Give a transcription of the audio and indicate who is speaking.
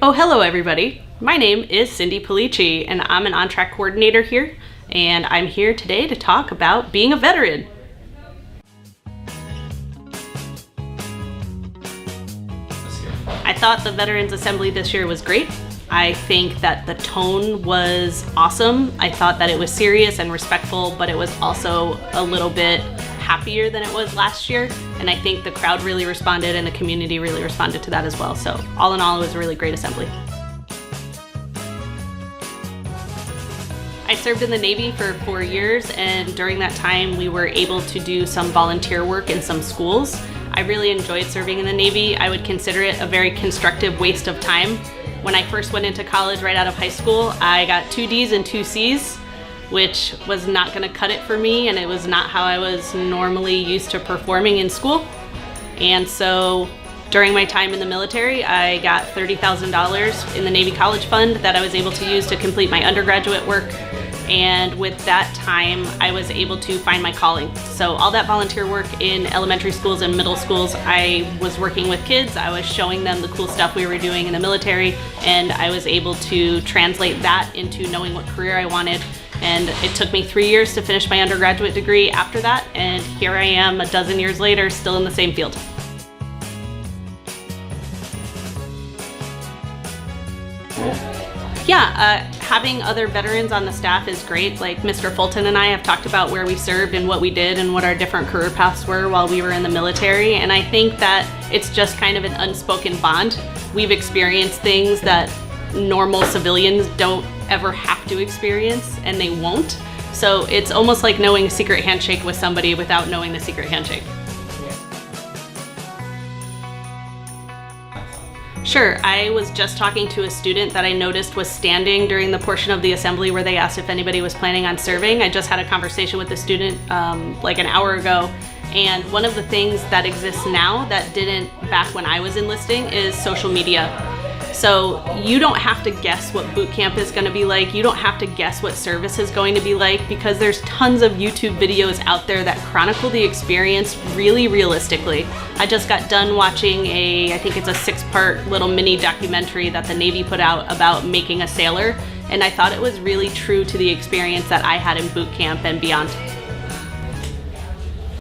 Speaker 1: Oh, hello everybody. My name is Cindy Polici and I'm an on-track coordinator here, and I'm here today to talk about being a veteran. I thought the Veterans Assembly this year was great. I think that the tone was awesome. I thought that it was serious and respectful, but it was also a little bit happier than it was last year. And I think the crowd really responded and the community really responded to that as well. So all in all, it was a really great assembly. I served in the Navy for 4 years, and during that time we were able to do some volunteer work in some schools. I really enjoyed serving in the Navy. I would consider it a very constructive waste of time. When I first went into college right out of high school, I got 2 Ds and 2 Cs, which was not gonna cut it for me, and it was not how I was normally used to performing in school. And so during my time in the military, I got $30,000 in the Navy College Fund that I was able to use to complete my undergraduate work. And with that time, I was able to find my calling. So all that volunteer work in elementary schools and middle schools, I was working with kids, I was showing them the cool stuff we were doing in the military, and I was able to translate that into knowing what career I wanted. And it took me 3 years to finish my undergraduate degree after that, and here I am a dozen years later, still in the same field. Yeah, having other veterans on the staff is great. Like Mr. Fulton and I have talked about where we served and what we did and what our different career paths were while we were in the military. And I think that it's just kind of an unspoken bond. We've experienced things that normal civilians don't ever have to experience, and they won't. So it's almost like knowing a secret handshake with somebody without knowing the secret handshake. Sure, I was just talking to a student that I noticed was standing during the portion of the assembly where they asked if anybody was planning on serving. I just had a conversation with the student like an hour ago, and one of the things that exists now that didn't back when I was enlisting is social media. So you don't have to guess what boot camp is going to be like. You don't have to guess what service is going to be like, because there's tons of YouTube videos out there that chronicle the experience really realistically. I just got done watching I think it's a 6-part little mini documentary that the Navy put out about making a sailor, and I thought it was really true to the experience that I had in boot camp and beyond.